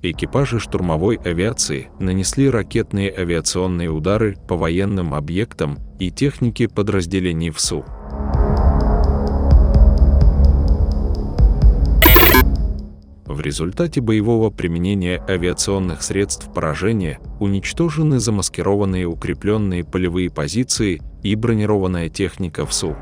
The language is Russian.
Экипажи штурмовой авиации нанесли ракетные авиационные удары по военным объектам и технике подразделений ВСУ. В результате боевого применения авиационных средств поражения уничтожены замаскированные укрепленные полевые позиции и бронированная техника ВСУ.